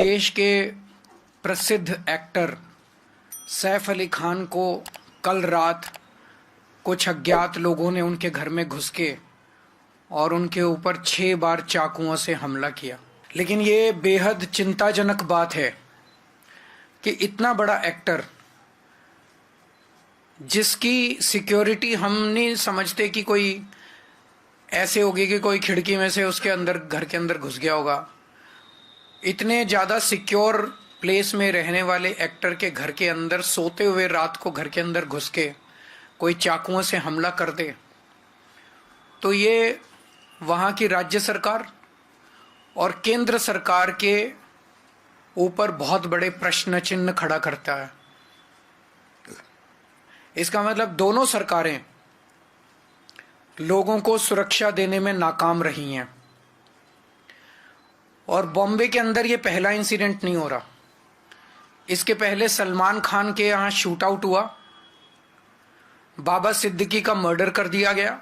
देश के प्रसिद्ध एक्टर सैफ अली खान को कल रात कुछ अज्ञात लोगों ने उनके घर में घुस के और उनके ऊपर 6 बार चाकुओं से हमला किया। लेकिन ये बेहद चिंताजनक बात है कि इतना बड़ा एक्टर जिसकी सिक्योरिटी हम नहीं समझते कि कोई ऐसे होगी कि कोई खिड़की में से उसके अंदर घर के अंदर घुस गया होगा, इतने ज़्यादा सिक्योर प्लेस में रहने वाले एक्टर के घर के अंदर सोते हुए रात को घर के अंदर घुस के कोई चाकुओं से हमला कर दे, तो ये वहाँ की राज्य सरकार और केंद्र सरकार के ऊपर बहुत बड़े प्रश्न चिन्ह खड़ा करता है। इसका मतलब दोनों सरकारें लोगों को सुरक्षा देने में नाकाम रही हैं। और बॉम्बे के अंदर ये पहला इंसिडेंट नहीं हो रहा। इसके पहले सलमान खान के यहाँ शूट आउट हुआ, बाबा सिद्दीकी का मर्डर कर दिया गया।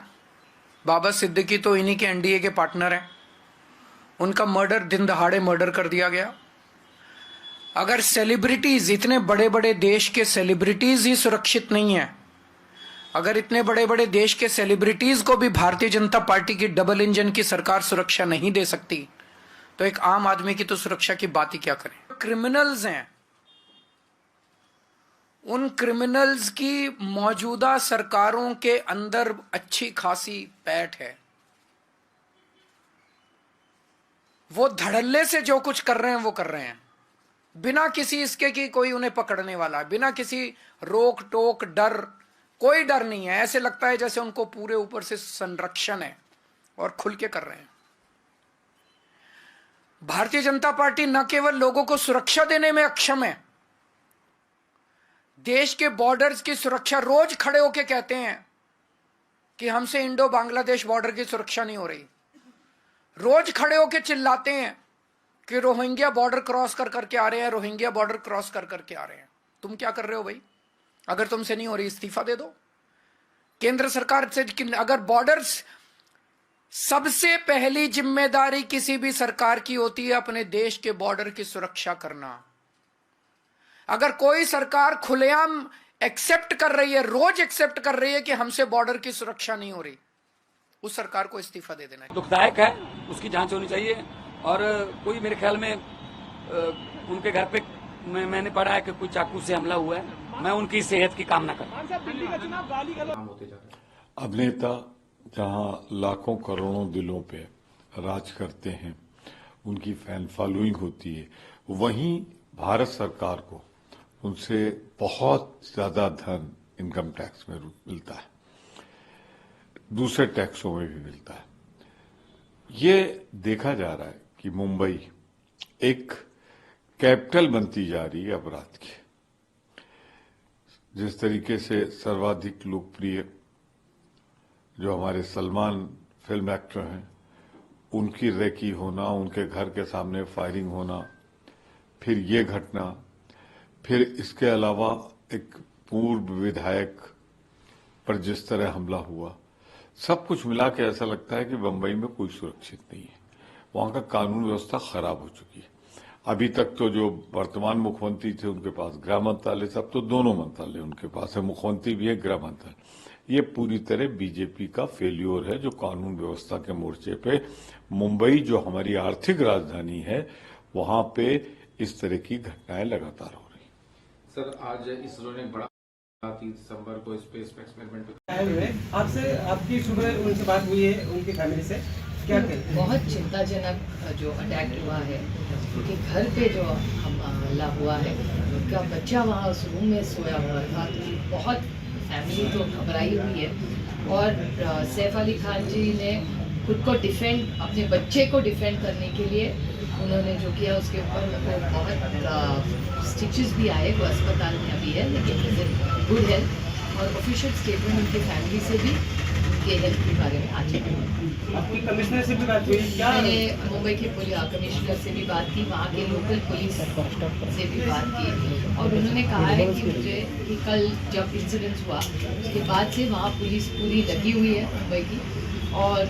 बाबा सिद्दीकी तो इन्हीं के एनडीए के पार्टनर हैं, उनका मर्डर दिन दहाड़े मर्डर कर दिया गया। अगर सेलिब्रिटीज, इतने बड़े बड़े देश के सेलिब्रिटीज ही सुरक्षित नहीं है, अगर इतने बड़े बड़े देश के सेलिब्रिटीज को भी भारतीय जनता पार्टी की डबल इंजन की सरकार सुरक्षा नहीं दे सकती, तो एक आम आदमी की तो सुरक्षा की बात ही क्या करें। क्रिमिनल्स हैं, उन क्रिमिनल्स की मौजूदा सरकारों के अंदर अच्छी खासी पैठ है। वो धड़ल्ले से जो कुछ कर रहे हैं वो कर रहे हैं, बिना किसी इसके कि कोई उन्हें पकड़ने वाला, बिना किसी रोक टोक डर, कोई डर नहीं है। ऐसे लगता है जैसे उनको पूरे ऊपर से संरक्षण है और खुल के कर रहे हैं। भारतीय जनता पार्टी न केवल लोगों को सुरक्षा देने में अक्षम है, देश के बॉर्डर्स की सुरक्षा, रोज खड़े होके कहते हैं कि हमसे इंडो बांग्लादेश बॉर्डर की सुरक्षा नहीं हो रही। रोज खड़े होके चिल्लाते हैं कि रोहिंग्या बॉर्डर क्रॉस कर करके आ रहे हैं, रोहिंग्या बॉर्डर क्रॉस कर करके आ रहे हैं। तुम क्या कर रहे हो भाई? अगर तुमसे नहीं हो रही इस्तीफा दे दो। केंद्र सरकार से अगर बॉर्डर्स, सबसे पहली जिम्मेदारी किसी भी सरकार की होती है अपने देश के बॉर्डर की सुरक्षा करना। अगर कोई सरकार खुलेआम एक्सेप्ट कर रही है, रोज एक्सेप्ट कर रही है कि हमसे बॉर्डर की सुरक्षा नहीं हो रही, उस सरकार को इस्तीफा दे देना है। दुखदायक है, उसकी जांच होनी चाहिए। और कोई मेरे ख्याल में उनके घर पे मैंने पढ़ा है कि कोई चाकू से हमला हुआ है। मैं उनकी सेहत की कामना करता हूँ। अभिनेता जहां लाखों करोड़ों दिलों पे राज करते हैं, उनकी फैन फॉलोइंग होती है, वहीं भारत सरकार को उनसे बहुत ज्यादा धन इनकम टैक्स में मिलता है, दूसरे टैक्सों में भी मिलता है। ये देखा जा रहा है कि मुंबई एक कैपिटल बनती जा रही है अपराध की। जिस तरीके से सर्वाधिक लोकप्रिय जो हमारे सलमान फिल्म एक्टर हैं, उनकी रेकी होना, उनके घर के सामने फायरिंग होना, फिर ये घटना, फिर इसके अलावा एक पूर्व विधायक पर जिस तरह हमला हुआ, सब कुछ मिला के ऐसा लगता है कि बंबई में कोई सुरक्षित नहीं है। वहां का कानून व्यवस्था खराब हो चुकी है। अभी तक तो जो वर्तमान मुख्यमंत्री थे उनके पास गृह मंत्रालय, सब तो दोनों मंत्रालय उनके पास है, मुख्यमंत्री भी है, गृह मंत्रालय। ये पूरी तरह बीजेपी का फेल्योर है जो कानून व्यवस्था के मोर्चे पे, मुंबई जो हमारी आर्थिक राजधानी है, वहां पे इस तरह की घटनाएं लगातार हो रही। सर, आज इसरो ने बड़ा 30 दिसंबर को स्पेस एक्सपेरिमेंट आपसे, आपकी सुबह उनसे बात हुई है, उनकी फैमिली से क्या कहते हैं? बहुत चिंताजनक जो अटैक हुआ है, क्योंकि घर पे जो हमला हुआ है, उनका बच्चा वहाँ उस रूम में सोया हुआ था, तो बहुत फैमिली तो घबराई हुई है। और सैफ अली खान जी ने खुद को डिफेंड, अपने बच्चे को डिफेंड करने के लिए उन्होंने जो किया, उसके ऊपर उनको बहुत स्टिचेस भी आए, वो अस्पताल में अभी है, लेकिन गुड हेल्थ। और ऑफिशियल स्टेटमेंट उनकी फैमिली से भी उनके हेल्थ के बारे में आ चुके हैं। आपकी कमिश्नर से भी बात हुई क्या? मैंने मुंबई के पुलिस कमिश्नर से भी बात की, वहाँ के लोकल पुलिस से भी बात की, और उन्होंने कहा है कि मुझे कि कल जब इंसिडेंस हुआ उसके बाद से वहाँ पुलिस पूरी लगी हुई है मुंबई की, और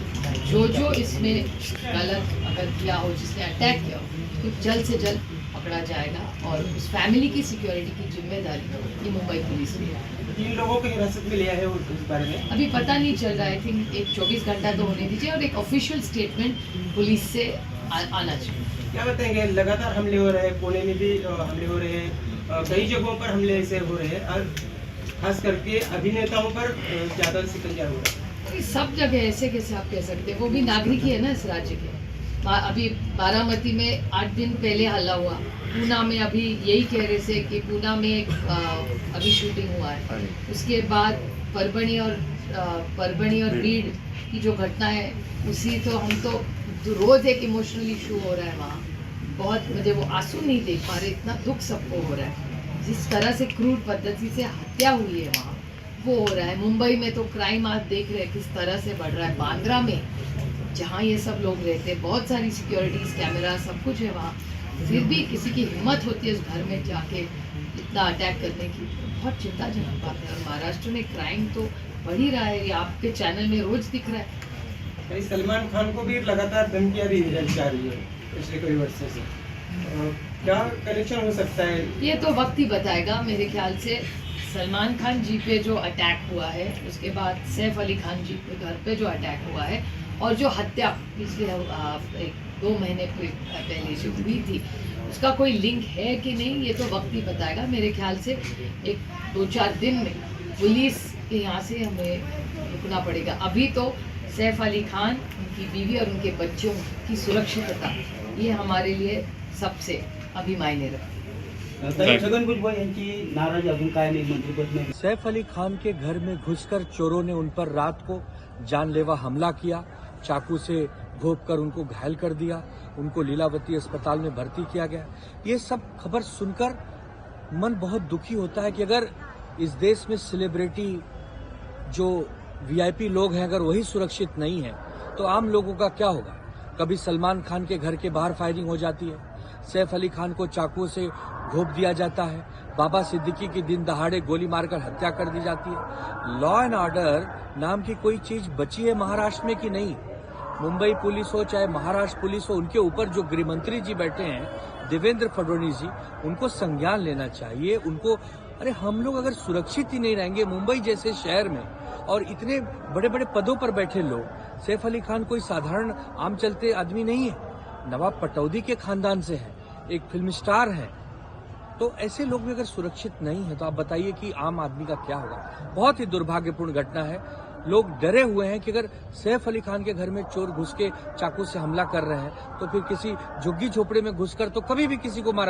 जो जो इसमें गलत अगर किया हो, जिसने अटैक किया हो, तो जल्द से जल्द पकड़ा जाएगा और उस फैमिली की सिक्योरिटी की जिम्मेदारी ये मुंबई पुलिस की है। 3 लोगों को हिरासत में लिया है उस बारे में। अभी पता नहीं चल रहा है। आई थिंक एक 24 घंटा तो होने दीजिए और एक ऑफिशियल स्टेटमेंट पुलिस से आना चाहिए। क्या बताएंगे, लगातार हमले हो रहे हैं, पुणे में भी हमले हो रहे हैं, कई जगहों पर हमले ऐसे हो रहे हैं और खास करके अभिनेताओं पर ज्यादा शिकंजा हो रहा है। सब जगह ऐसे कैसे आप कह सकते हैं, वो भी नागरिक ही है ना इस राज्य के। अभी बारामती में 8 दिन पहले हल्ला हुआ, पूना में अभी यही कह रहे थे कि पूना में एक अभी शूटिंग हुआ है। उसके बाद परभणी और बीड की जो घटना है उसी तो हम तो रोज एक इमोशनल इशू हो रहा है वहाँ। बहुत मुझे वो आंसू नहीं देख पा रहे, इतना दुख सबको हो रहा है। जिस तरह से क्रूर पद्धति से हत्या हुई है वहाँ वो हो रहा है। मुंबई में तो क्राइम आज देख रहे हैं किस तरह से बढ़ रहा है। बांद्रा में जहाँ ये सब लोग रहते हैं, बहुत सारी सिक्योरिटीज कैमरा सब कुछ है वहाँ, फिर भी किसी की हिम्मत होती है उस घर में जाके इतना अटैक करने की। बहुत चिंताजनक बात है। और महाराष्ट्र में क्राइम तो बढ़ ही रहा है, ये आपके चैनल में रोज दिख रहा है। सलमान खान को भी लगातार धमकियां दी जा रही है पिछले कई वर्षों से, क्या कनेक्शन हो सकता है? ये तो वक्त ही बताएगा। मेरे ख्याल से सलमान खान जी पे जो अटैक हुआ है, उसके बाद सैफ अली खान जी के घर पे जो अटैक हुआ है और जो हत्या पिछले 1-2 महीने पहले जो हुई थी, उसका कोई लिंक है कि नहीं ये तो वक्त ही बताएगा। मेरे ख्याल से 1-2-4 दिन में पुलिस के यहाँ से हमें रुकना पड़ेगा। अभी तो सैफ अली खान, उनकी बीवी और उनके बच्चों की सुरक्षितता ये हमारे लिए सबसे अभी मायने रखती है। छगन भुजबळ यांची नाराज अजून काय नाही मंत्रिपद में। सैफ अली खान के घर में घुसकर चोरों ने उन पर रात को जानलेवा हमला किया, चाकू से घोंपकर उनको घायल कर दिया, उनको लीलावती अस्पताल में भर्ती किया गया। ये सब खबर सुनकर मन बहुत दुखी होता है कि अगर इस देश में सेलिब्रिटी जो वीआईपी लोग हैं अगर वही सुरक्षित नहीं है तो आम लोगों का क्या होगा। कभी सलमान खान के घर के बाहर फायरिंग हो जाती है, सैफ अली खान को चाकू से घोंप दिया जाता है, बाबा सिद्दीकी की दिन दहाड़े गोली मारकर हत्या कर दी जाती है। लॉ एंड ऑर्डर नाम की कोई चीज बची है महाराष्ट्र में कि नहीं? मुंबई पुलिस हो चाहे महाराष्ट्र पुलिस हो, उनके ऊपर जो गृह मंत्री जी बैठे हैं देवेंद्र फडणवीस जी, उनको संज्ञान लेना चाहिए। उनको अरे हम लोग अगर सुरक्षित ही नहीं रहेंगे मुंबई जैसे शहर में और इतने बड़े बड़े पदों पर बैठे लोग, सैफ अली खान कोई साधारण आम चलते आदमी नहीं है, नवाब पटौदी के खानदान से है, एक फिल्म स्टार है, तो ऐसे लोग भी अगर सुरक्षित नहीं है तो आप बताइए कि आम आदमी का क्या होगा। बहुत ही दुर्भाग्यपूर्ण घटना है। लोग डरे हुए हैं कि अगर सैफ अली खान के घर में चोर घुस के चाकू से हमला कर रहे हैं तो फिर किसी झुग्गी झोपड़ी में घुसकर तो कभी भी किसी को मारा